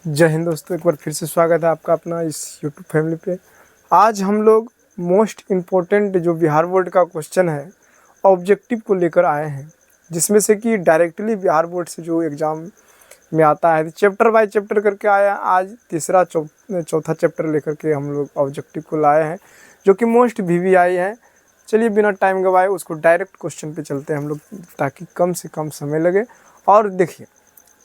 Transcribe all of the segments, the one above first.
जय हिंद दोस्तों, एक बार फिर से स्वागत है आपका अपना इस यूट्यूब फैमिली पे। आज हम लोग मोस्ट इम्पोर्टेंट जो बिहार बोर्ड का क्वेश्चन है ऑब्जेक्टिव को लेकर आए हैं, जिसमें से कि डायरेक्टली बिहार बोर्ड से जो एग्ज़ाम में आता है चैप्टर बाय चैप्टर करके आया। आज तीसरा चौथा चैप्टर लेकर के हम लोग ऑब्जेक्टिव को लाए हैं, जो कि मोस्ट VVI है। चलिए बिना टाइम गवाए उसको डायरेक्ट क्वेश्चन पे चलते हैं हम लोग, ताकि कम से कम समय लगे। और देखिए,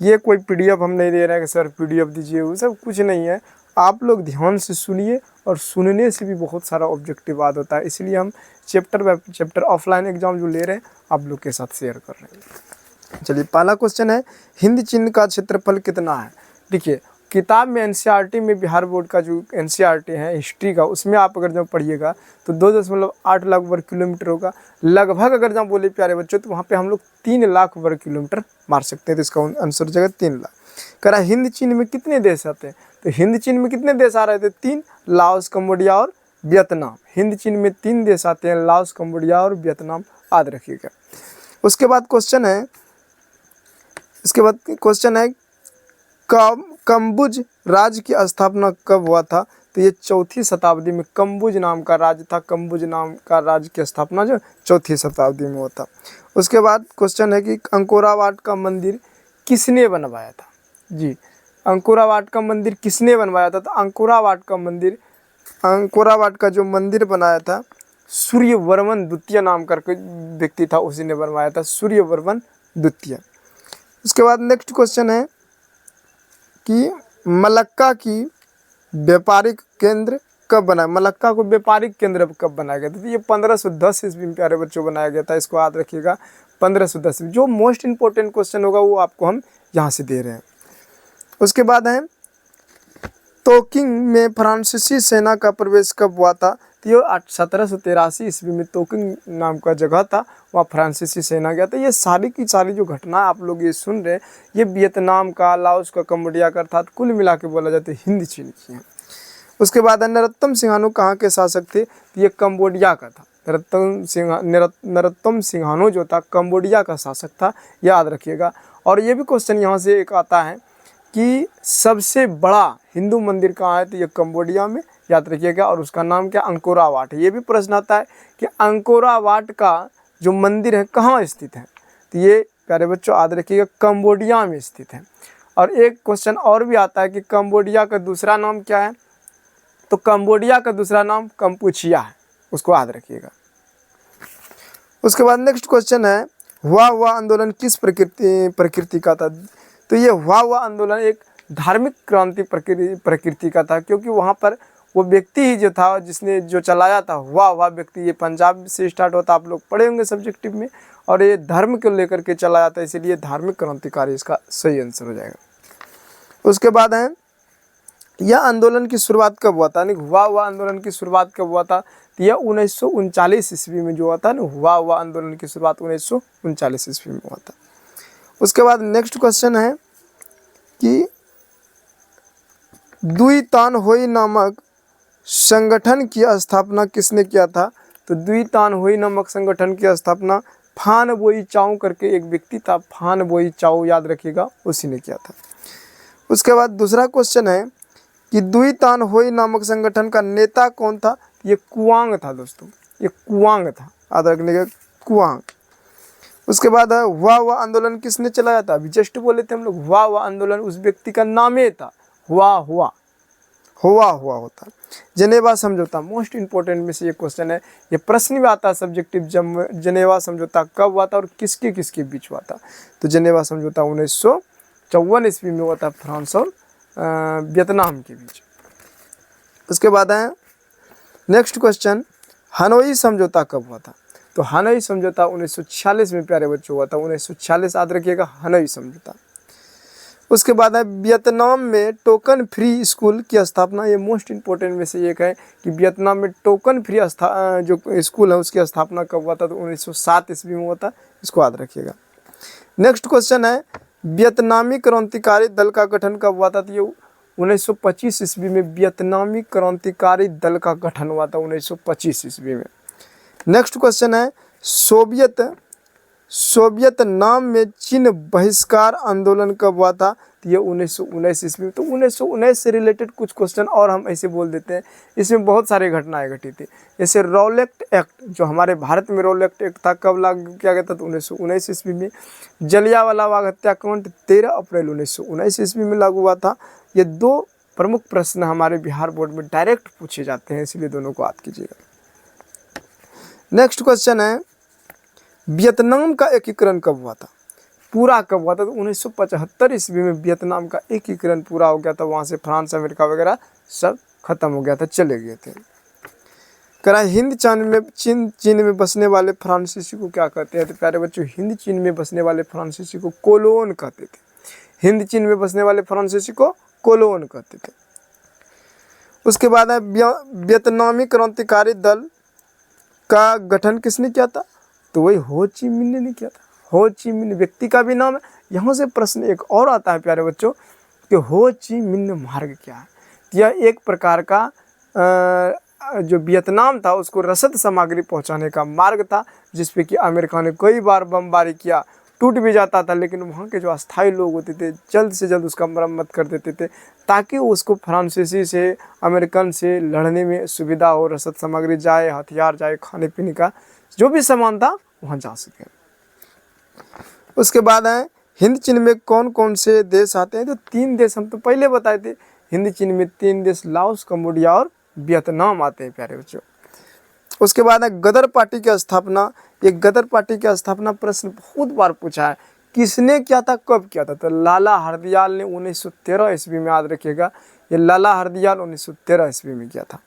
ये कोई PDF हम नहीं दे रहे हैं कि सर PDF दीजिए, वो सब कुछ नहीं है। आप लोग ध्यान से सुनिए, और सुनने से भी बहुत सारा ऑब्जेक्टिव याद होता है। इसलिए हम chapter by chapter offline exam जो ले रहे हैं आप लोग के साथ शेयर कर रहे हैं। चलिए, पहला क्वेश्चन है, हिंद चिन्ह का क्षेत्रफल कितना है। देखिए, किताब में NCERT में बिहार बोर्ड का जो NCERT है हिस्ट्री का, उसमें आप अगर जब पढ़िएगा तो 2.8 लाख वर्ग किलोमीटर होगा लगभग। अगर जब बोले प्यारे बच्चों तो वहाँ पे हम लोग 3 लाख वर्ग किलोमीटर मार सकते हैं। तो इसका आंसर हो जाएगा 3 लाख। कह रहा हिंद चिन्ह में कितने देश आते हैं, तो हिंद चिन्ह में कितने देश आ रहे थे? 3, लाओस, कंबोडिया और वियतनाम। हिंद चिन्ह में 3 देश आते हैं, लाओस, कंबोडिया और वियतनाम, याद रखिएगा। उसके बाद क्वेश्चन है कंबुज राज्य की स्थापना कब हुआ था। तो ये 4वीं शताब्दी में कंबुज नाम का राज्य था। कंबुज नाम का राज्य की स्थापना जो 4वीं शताब्दी में हुआ था। उसके बाद क्वेश्चन है कि अंकोरावाट का मंदिर किसने बनवाया था। जी, अंकोरावाट का मंदिर किसने बनवाया था? तो अंकोरावाट का जो मंदिर बनाया था सूर्यवर्मन द्वितीय नाम करके व्यक्ति था, उसी ने बनवाया था, सूर्यवर्मन द्वितीय। उसके बाद नेक्स्ट क्वेश्चन है कि मलक्का की व्यापारिक केंद्र कब बना। मलक्का को व्यापारिक केंद्र कब बनाया गया था? तो ये 1510 ईस्वी में प्यारे बच्चों बनाया गया था। इसको याद रखिएगा, 1510। जो मोस्ट इंपॉर्टेंट क्वेश्चन होगा वो आपको हम यहाँ से दे रहे हैं। उसके बाद है तोकिंग में फ्रांसीसी सेना का प्रवेश कब हुआ था। तो ये 1783 ईस्वी में तोकिंग नाम का जगह था, वहाँ फ्रांसीसी सेना गया था। ये सारी की सारी जो घटना आप लोग ये सुन रहे हैं, ये वियतनाम का, लाओस का, कंबोडिया का, अर्थात कुल मिला के बोला जाता है हिंद चिन्ह की है। उसके बाद है नरोत्तम सिंहानो कहाँ के शासक थे। तो ये कंबोडिया का था। नरोत्तम सिंहानो जो था कंबोडिया का शासक था, याद रखिएगा। और ये भी क्वेश्चन यहाँ से एक आता है कि सबसे बड़ा हिंदू मंदिर कहाँ है। तो ये कंबोडिया में, याद रखिएगा। और उसका नाम क्या? अंकोरावाट है। ये भी प्रश्न आता है कि अंकोरावाट का जो मंदिर है कहाँ स्थित है। तो ये प्यारे बच्चों याद रखिएगा, कंबोडिया में स्थित है। और एक क्वेश्चन और भी आता है कि कंबोडिया का दूसरा नाम क्या है। तो कंबोडिया का दूसरा नाम कंपुचिया है, उसको याद रखिएगा। उसके बाद नेक्स्ट क्वेश्चन है, हुआ आंदोलन किस प्रकृति का था। तो ये हुआ आंदोलन एक धार्मिक क्रांति प्रकृति का था, क्योंकि वहाँ पर वो व्यक्ति ही जो था जिसने जो चलाया था, हुआ व्यक्ति, ये पंजाब से स्टार्ट होता, आप लोग पढ़े होंगे सब्जेक्टिव में। और ये धर्म को लेकर के चलाया था, इसीलिए धार्मिक क्रांतिकारी इसका सही आंसर हो जाएगा। उसके बाद है यह आंदोलन की शुरुआत कब हुआ था। हुआ आंदोलन की शुरुआत कब हुआ था। तो यह 1939 ईस्वी में जो हुआ था ना, हुआ आंदोलन की शुरुआत 1939 ईस्वी में हुआ था। उसके बाद नेक्स्ट क्वेश्चन है कि द्वितान होई नामक संगठन की स्थापना किसने किया था। तो द्वितान होई नामक संगठन की स्थापना फान बोई चाऊ करके एक व्यक्ति था, फान बोई चाऊ, याद रखिएगा, उसी ने किया था। उसके बाद दूसरा क्वेश्चन है कि द्वितान होई नामक संगठन का नेता कौन था। ये कुआंग था दोस्तों, ये कुआंग था, याद रखने का, कुआंग। उसके बाद है हुआ आंदोलन किसने चलाया था। अभी जस्ट बोले थे हम लोग, हुआ आंदोलन उस व्यक्ति का नाम ही था, हुआ होता। जनेवा समझौता मोस्ट इंपॉर्टेंट में से ये क्वेश्चन है, ये प्रश्न भी आता है सब्जेक्टिव। जनेवा समझौता कब हुआ था और किसके किसके बीच हुआ था। तो जनेवा समझौता 1954 ईस्वी में हुआ था, फ्रांस और वियतनाम के बीच। उसके बाद है नेक्स्ट क्वेश्चन, हनोई समझौता कब हुआ था। तो हनोई समझौता 1946 में प्यारे बच्चों हुआ था, 1946, याद रखिएगा, हनोई समझौता। उसके बाद है वियतनाम में टोकन फ्री स्कूल की स्थापना। ये मोस्ट इंपॉर्टेंट में से एक है कि वियतनाम में टोकन फ्री जो स्कूल है उसकी स्थापना कब हुआ था। तो 1907 ईस्वी में हुआ था, इसको याद रखिएगा। नेक्स्ट क्वेश्चन है वियतनामी क्रांतिकारी दल का गठन कब हुआ था। तो ये 1925 ईस्वी में वियतनामी क्रांतिकारी दल का गठन हुआ था, 1925 ईस्वी में। नेक्स्ट क्वेश्चन है सोवियत सोवियत नाम में चीन बहिष्कार आंदोलन कब हुआ था? तो ये 1919 ईस्वी में। तो 1919 से रिलेटेड कुछ क्वेश्चन और हम ऐसे बोल देते हैं। इसमें बहुत सारे घटनाएं घटी थी। जैसे रॉलेट एक्ट, जो हमारे भारत में रॉलेट एक्ट था, कब लागू किया गया था? तो 1919 ईस्वी में। जलियांवाला बाग हत्याकांड 13 अप्रैल 1919 ईस्वी में लागू हुआ था। ये दो प्रमुख प्रश्न हमारे बिहार बोर्ड में डायरेक्ट पूछे जाते हैं, इसलिए दोनों को याद कीजिएगा। नेक्स्ट क्वेश्चन है, वियतनाम का एकीकरण कब हुआ था? पूरा कब हुआ था? तो 1975 ईस्वी में वियतनाम का एकीकरण पूरा हो गया था। वहाँ से फ्रांस अमेरिका वगैरह सब खत्म हो गया था, चले गए थे। करा हिंद चीन में बसने वाले फ्रांसीसी को क्या कहते हैं? तो प्यारे बच्चों, हिंद चीन में बसने वाले फ्रांसीसी को कोलोन कहते थे। हिंद चीन में बसने वाले फ्रांसीसी को कोलोन कहते थे। उसके बाद है वियतनामी क्रांतिकारी दल का गठन किसने किया था? तो वही हो ची मिन्ह ने किया था। हो ची मिन्ह व्यक्ति का भी नाम है। यहाँ से प्रश्न एक और आता है प्यारे बच्चों कि हो ची मिन्ह मार्ग क्या है? यह एक प्रकार का जो वियतनाम था उसको रसद सामग्री पहुंचाने का मार्ग था, जिसपे कि अमेरिका ने कई बार बमबारी किया, टूट भी जाता था, लेकिन वहाँ के जो अस्थायी लोग होते थे जल्द से जल्द उसका मरम्मत कर देते थे, ताकि उसको फ्रांसीसी से, अमेरिकन से लड़ने में सुविधा हो। रसद सामग्री जाए, हथियार जाए, खाने पीने का जो भी सामान था वहाँ जा सके। उसके बाद है हिंद चीन में कौन कौन से देश आते हैं? तो 3 देश हम तो पहले बताए थे। हिंद चीन में 3 देश, लाओस, कंबोडिया और वियतनाम आते हैं प्यारे बच्चों। उसके बाद है गदर पार्टी की स्थापना। ये गदर पार्टी की स्थापना प्रश्न बहुत बार पूछा है, किसने किया था, कब किया था? तो लाला हरदयाल ने 1913 ईस्वी में, याद रखिएगा, ये लाला हरदयाल 1913 ईस्वी में किया था।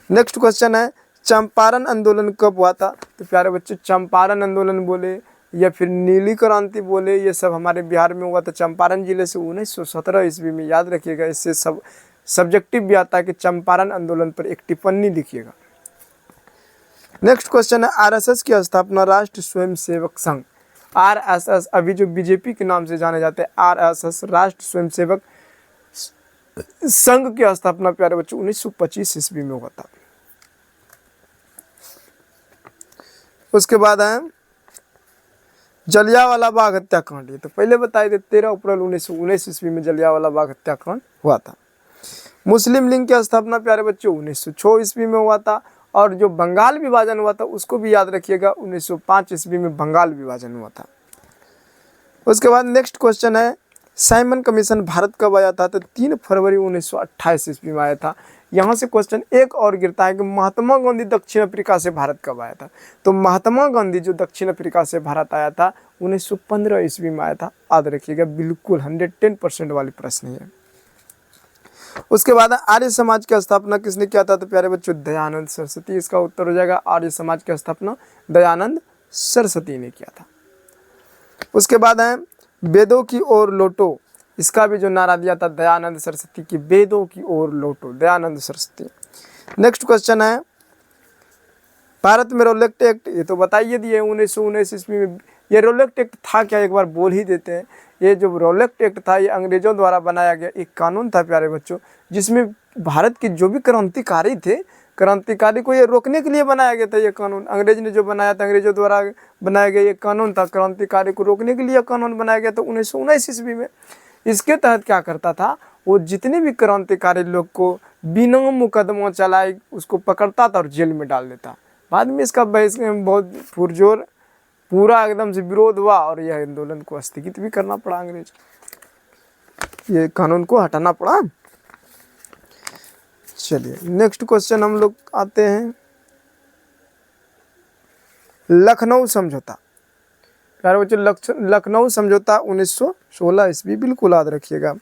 नेक्स्ट क्वेश्चन है, चंपारण आंदोलन कब हुआ था? तो प्यारे बच्चों, चंपारण आंदोलन बोले या फिर नीली क्रांति बोले, ये सब हमारे बिहार में हुआ था। चंपारण जिले से 1917 ईस्वी में, याद रखिएगा। इससे सब सब्जेक्टिव भी आता है कि चंपारण आंदोलन पर एक टिप्पणी लिखिएगा। नेक्स्ट क्वेश्चन है, आरएसएस की स्थापना राष्ट्र स्वयंसेवक संघ, आरएसएस अभी जो बीजेपी के नाम से जाने जाते हैं, आरएसएस राष्ट्र स्वयंसेवक संघ की स्थापना प्यारे बच्चों 1925 ईस्वी में हुआ था। उसके बाद है जलियांवाला बाग हत्याकांड। ये तो पहले बताए थे, 13 अप्रैल 1919 ईस्वी में जलियांवाला बाग हत्याकांड हुआ था। मुस्लिम लीग की स्थापना प्यारे बच्चों 1906 ईस्वी में हुआ था। और जो बंगाल विभाजन हुआ था उसको भी याद रखिएगा, 1905 ईस्वी में बंगाल विभाजन हुआ था। उसके बाद नेक्स्ट क्वेश्चन है, साइमन कमीशन भारत कब आया था? तो 3 फरवरी 1928 ईस्वी में आया था। यहाँ से क्वेश्चन एक और गिरता है कि महात्मा गांधी दक्षिण अफ्रीका से भारत कब आया था? तो महात्मा गांधी जो दक्षिण अफ्रीका से भारत आया था 1915 ईस्वी में आया था, याद रखिएगा, बिल्कुल 110% वाली प्रश्न है। उसके बाद आर्य समाज की स्थापना किसने किया था? तो प्यारे बच्चों, दयानंद सरस्वती। इसका उत्तर हो जाएगा, आर्य समाज की स्थापना दयानंद सरस्वती ने किया था। उसके बाद है वेदों की ओर लौटो। इसका भी जो नारा दिया था दयानंद सरस्वती की, वेदों की ओर लौटो, दयानंद सरस्वती। नेक्स्ट क्वेश्चन है, भारत में रॉलेट एक्ट, ये तो बताइए दिए 1919 ईस्वी में। ये रॉलेट एक्ट था क्या, एक बार बोल ही देते हैं। ये जो रॉलेट एक्ट था ये अंग्रेजों द्वारा बनाया गया एक कानून था प्यारे बच्चों, जिसमें भारत के जो भी क्रांतिकारी थे, क्रांतिकारी को ये रोकने के लिए बनाया गया था। ये कानून अंग्रेज ने जो बनाया था, अंग्रेजों द्वारा बनाया गया ये कानून था, क्रांतिकारी को रोकने के लिए कानून बनाया गया था 1919 ईस्वी में। इसके तहत क्या करता था, वो जितने भी क्रांतिकारी लोग को बिना मुकदमा चलाए उसको पकड़ता था और जेल में डाल देता। बाद में इसका बहस बहुत पुरजोर पूरा एकदम से विरोध हुआ और यह आंदोलन को स्थगित भी करना पड़ा, अंग्रेज ये कानून को हटाना पड़ा। चलिए नेक्स्ट क्वेश्चन हम लोग आते हैं, लखनऊ समझौता। प्यारे बच्चों, लखनऊ समझौता 1916 ईस्वी, बिल्कुल याद रखिएगा।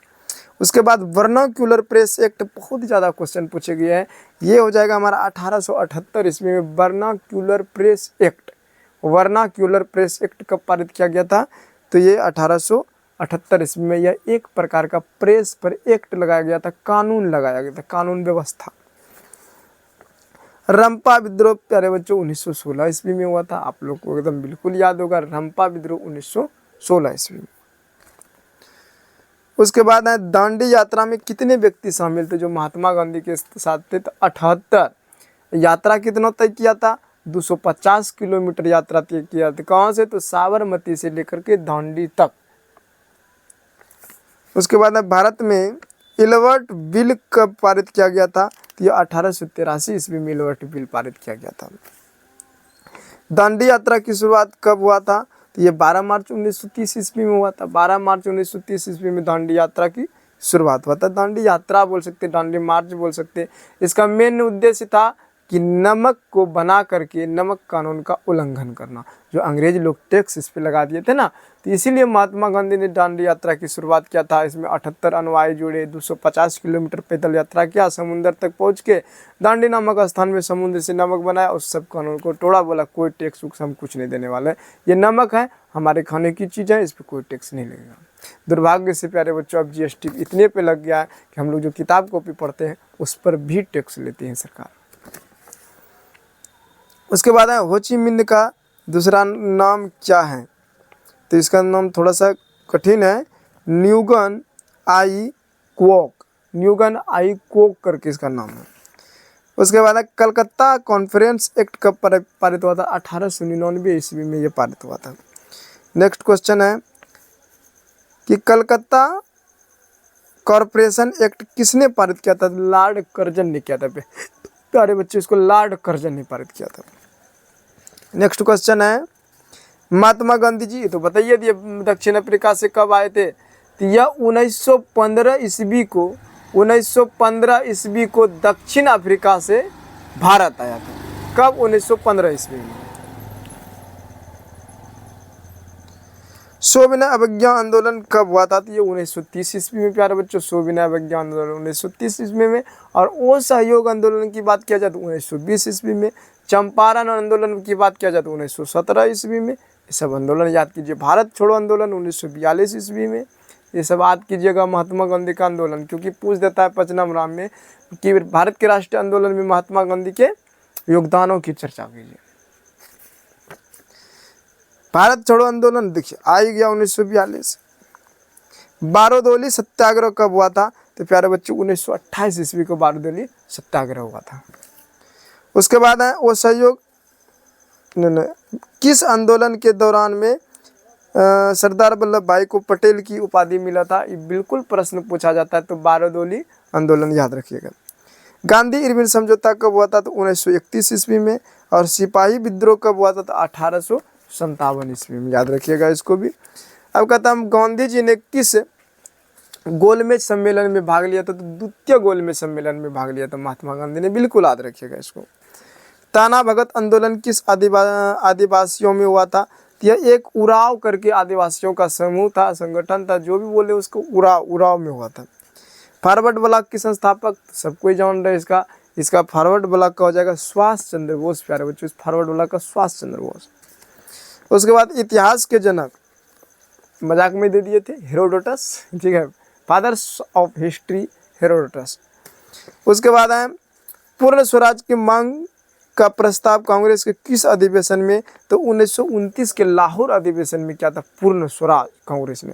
उसके बाद वर्नाक्यूलर प्रेस एक्ट, बहुत ही ज़्यादा क्वेश्चन पूछे गए हैं। ये हो जाएगा हमारा 1878 ईस्वी में vernacular press act. Vernacular press act कब पारित किया गया था? तो ये 1878 ईस्वी में। यह एक प्रकार का प्रेस पर एक्ट लगाया गया था, कानून लगाया गया था, कानून व्यवस्था। रंपा विद्रोह प्यारे बच्चों 1916 ईस्वी में हुआ था। आप लोग को एकदम बिल्कुल याद होगा, रंपा विद्रोह 1916 ईस्वी में। उसके बाद है दांडी यात्रा में कितने व्यक्ति शामिल थे जो महात्मा गांधी के साथ थे? तो 78। यात्रा कितना तय किया था? 250 किलोमीटर यात्रा तय किया था। कहाँ से? तो साबरमती से लेकर के दांडी तक। उसके बाद भारत में इलवर्ट बिल कब पारित किया गया था? तो यह 1883 ईस्वी में इलवर्ट बिल पारित किया गया था। दांडी यात्रा की शुरुआत कब हुआ था? तो ये 12 मार्च 1930 ईस्वी में हुआ था। 12 मार्च 1930 ईस्वी में दांडी यात्रा की शुरुआत हुआ था। दांडी यात्रा बोल सकते, दांडी मार्च बोल सकते। इसका मेन उद्देश्य था कि नमक को बना करके नमक कानून का उल्लंघन करना। जो अंग्रेज लोग टैक्स इस पे लगा दिए थे ना, तो इसीलिए महात्मा गांधी ने दांडी यात्रा की शुरुआत किया था। इसमें 78 अनुयायी जुड़े, 250 किलोमीटर पैदल यात्रा किया, समुद्र तक पहुंच के दांडी नामक स्थान में समुद्र से नमक बनाया, उस सब कानून को तोड़ा। बोला कोई टैक्स वैक्स हम कुछ नहीं देने वाले, ये नमक है, हमारे खाने की चीज़ है, इस पर कोई टैक्स नहीं लगेगा। दुर्भाग्य से प्यारे बच्चों, अब जीएसटी इतने पे लग गया है कि हम लोग जो किताब कॉपी पढ़ते हैं उस पर भी टैक्स लेती है सरकार। उसके बाद है हो ची मिन्ह का दूसरा नाम क्या है? तो इसका नाम थोड़ा सा कठिन है, न्यूगन आई क्वोक। न्यूगन आई क्वोक करके इसका नाम है। उसके बाद है कलकत्ता कॉन्फ्रेंस एक्ट कब पारित हुआ था? 1899 ईस्वी में ये पारित हुआ था। नेक्स्ट क्वेश्चन है कि कलकत्ता कॉरपोरेशन एक्ट किसने पारित किया था? लॉर्ड कर्जन ने किया था। प्यारे बच्चे, इसको लॉर्ड कर्जन ने पारित किया था। नेक्स्ट क्वेश्चन है महात्मा गांधी जी, तो बताइए ये दक्षिण अफ्रीका से कब आए थे? तो यह 1915 ईस्वी को दक्षिण अफ्रीका से भारत आया था। कब? 1915 ईस्वी में। सविनय अवज्ञा आंदोलन कब हुआ था? तो ये 1930 ईस्वी में प्यारे बच्चों, सविनय अवज्ञा आंदोलन 1930 ईस्वी में। और असहयोग आंदोलन की बात किया जाए तो 1920 ईस्वी में। चंपारण आंदोलन की बात किया जाए तो 1917 ईस्वी में। ये सब आंदोलन याद कीजिए। भारत छोड़ो आंदोलन 1942 ईस्वी में। ये सब याद कीजिएगा। महात्मा गांधी का आंदोलन, क्योंकि पूछ देता है पचनम राम में कि भारत के राष्ट्रीय आंदोलन में महात्मा गांधी के योगदानों की चर्चा कीजिए। भारत छोड़ो आंदोलन देखिए आ ही गया 1942। बारडोली सत्याग्रह कब हुआ था? तो प्यारे बच्चों 1928 ईस्वी को बारडोली सत्याग्रह हुआ था। उसके बाद है वो सहयोग किस आंदोलन के दौरान में सरदार वल्लभ भाई को पटेल की उपाधि मिला था? ये बिल्कुल प्रश्न पूछा जाता है, तो बारडोली आंदोलन याद रखिएगा। गांधी इरविन समझौता कब हुआ था? तो 1931 ईस्वी में। और सिपाही विद्रोह कब हुआ था? तो 1857 ईस्वी में, याद रखिएगा इसको भी। अब कहता हम गांधी जी ने किस गोलमेज सम्मेलन में भाग लिया था? तो द्वितीय गोलमेज सम्मेलन में भाग लिया था महात्मा गांधी ने, बिल्कुल याद रखिएगा इसको। ताना भगत आंदोलन किस आदिवासियों में हुआ था? यह एक उराव करके आदिवासियों का समूह था, संगठन था, जो भी बोले उसको उराव में हुआ था। फॉरवर्ड ब्लॉक के संस्थापक सब कोई जान रहे इसका फॉरवर्ड ब्लॉक का हो जाएगा सुभाष चंद्र बोस। प्यारे बच्चों, इस फॉरवर्ड ब्लॉक का सुभाष चंद्र बोस। उसके बाद इतिहास के जनक मजाक में दे दिए थे हेरोडोटस, ठीक है, फादर्स ऑफ हिस्ट्री हेरोडोटस। उसके बाद है पूर्ण स्वराज की मांग का प्रस्ताव कांग्रेस के किस अधिवेशन में? तो 1929 के लाहौर अधिवेशन में क्या था? पूर्ण स्वराज कांग्रेस ने।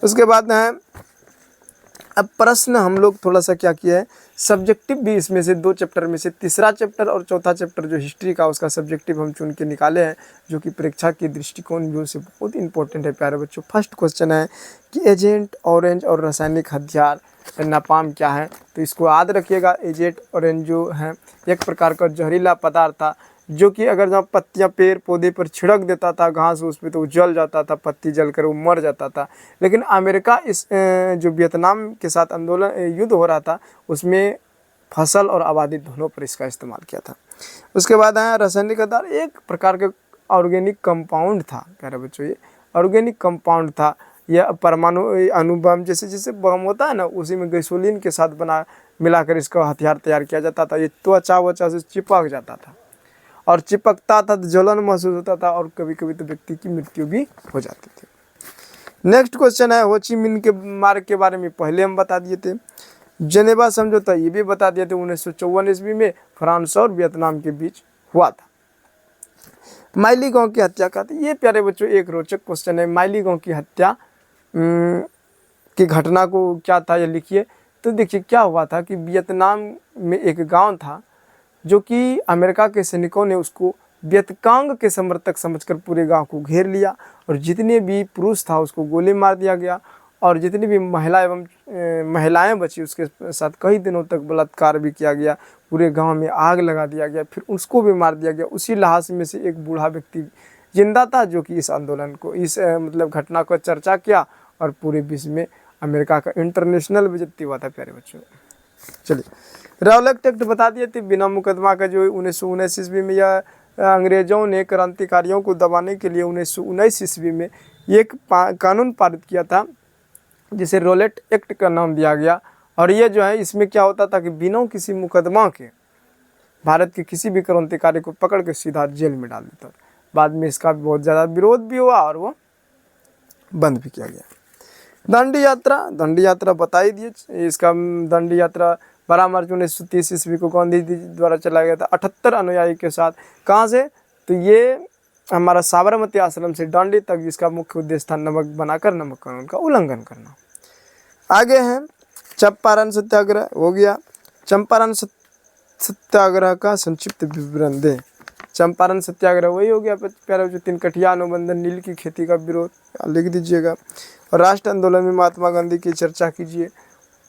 उसके बाद है अब प्रश्न हम लोग थोड़ा सा क्या किया है, सब्जेक्टिव भी इसमें से 2 चैप्टर में से तीसरा चैप्टर और चौथा चैप्टर जो हिस्ट्री का उसका सब्जेक्टिव हम चुन के निकाले हैं, जो कि परीक्षा के दृष्टिकोण व्यू से बहुत इंपॉर्टेंट है प्यारे बच्चों। फर्स्ट क्वेश्चन है कि एजेंट ऑरेंज और रासायनिक हथियार नापाम क्या है? तो इसको याद रखिएगा। एजेंट ऑरेंज जो है एक प्रकार का जहरीला पदार्थ था, जो कि अगर जहाँ पत्तियाँ पेड़ पौधे पर छिड़क देता था घास उस पर, तो वो जल जाता था, पत्ती जल कर वो मर जाता था। लेकिन अमेरिका इस जो वियतनाम के साथ आंदोलन युद्ध हो रहा था, उसमें फसल और आबादी दोनों पर इसका इस्तेमाल किया था। उसके बाद आया रासायनिक हथियार, एक प्रकार का ऑर्गेनिक कंपाउंड था प्यारे बच्चों। ये ऑर्गेनिक कंपाउंड था, यह परमाणु अणुबम जैसे बम होता है ना, उसी में गैसोलीन के साथ मिलाकर इसका हथियार तैयार किया जाता था। ये त्वचा से चिपक जाता था और चिपकता था तो जलन महसूस होता था, और कभी कभी तो व्यक्ति की मृत्यु भी हो जाती थी। नेक्स्ट क्वेश्चन है हो ची मिन्ह के मार्ग के बारे में पहले हम बता दिए थे। जेनेवा समझौता ये भी बता दिए थे 1954 ईस्वी में फ्रांस और वियतनाम के बीच हुआ था। माइली गांव की हत्या का था, ये प्यारे बच्चों एक रोचक क्वेश्चन है। माइली गांव की हत्या की घटना को क्या था ये लिखिए। तो देखिए क्या हुआ था कि वियतनाम में एक गांव था, जो कि अमेरिका के सैनिकों ने उसको वियतकांग के समर्थक समझकर पूरे गांव को घेर लिया और जितने भी पुरुष था उसको गोली मार दिया गया और जितनी भी महिलाएं बची उसके साथ कई दिनों तक बलात्कार भी किया गया, पूरे गांव में आग लगा दिया गया, फिर उसको भी मार दिया गया। उसी लाश में से एक बूढ़ा व्यक्ति जिंदा था जो कि इस आंदोलन को मतलब घटना को चर्चा किया और पूरे विश्व में अमेरिका का इंटरनेशनल बेइज्जती हुआ था। प्यारे बच्चों, चलिए रौलट एक्ट बता दिए थे बिना मुकदमा का, जो 1919 ईस्वी में यह अंग्रेजों ने क्रांतिकारियों को दबाने के लिए 1919 ईस्वी में एक कानून पारित किया था जिसे रौलट एक्ट का नाम दिया गया। और ये जो है इसमें क्या होता था कि बिना किसी मुकदमा के भारत के किसी भी क्रांतिकारी को पकड़ के सीधा जेल में डाल देता। बाद में इसका बहुत ज़्यादा विरोध भी हुआ और वो बंद भी किया गया। दांडी यात्रा बता ही दिए, इसका दांडी यात्रा 12 मार्च 1930 ईस्वी को गांधी जी द्वारा चलाया गया था 78 अनुयायी के साथ। कहाँ से? तो ये हमारा साबरमती आश्रम से दांडी तक, जिसका मुख्य उद्देश्य था नमक बनाकर नमक कानून का उल्लंघन करना। आगे हैं चंपारण सत्याग्रह, हो गया। चंपारण सत्याग्रह का संक्षिप्त विवरण दें। चंपारण सत्याग्रह वही हो गया प्यारे बच्चों, 3 कठिया अनुबंधन, नील की खेती का विरोध, लिख दीजिएगा। और राष्ट्र आंदोलन में महात्मा गांधी की चर्चा कीजिए,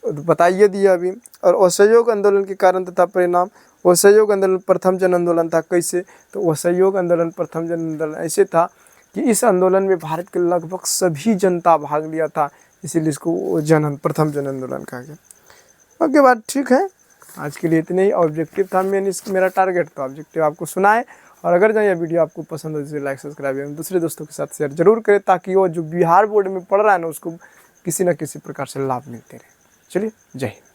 बताइए दिया अभी। और असहयोग आंदोलन के कारण तथा परिणाम। असहयोग आंदोलन प्रथम जन आंदोलन था। कैसे? तो असहयोग आंदोलन प्रथम जन आंदोलन ऐसे था कि इस आंदोलन में भारत के लगभग सभी जनता भाग लिया था, इसीलिए इसको प्रथम जन आंदोलन कहा गया। ओके बात ठीक है, आज के लिए इतने ही। ऑब्जेक्टिव था मेरा टारगेट, तो ऑब्जेक्टिव आपको सुनाए। और अगर जो ये वीडियो आपको पसंद हो तो लाइक सब्सक्राइब एवं दूसरे दोस्तों के साथ शेयर जरूर करें, ताकि वो जो बिहार बोर्ड में पढ़ रहा है ना उसको किसी न किसी प्रकार से लाभ मिलते रहे। चलिए, जय हिंद।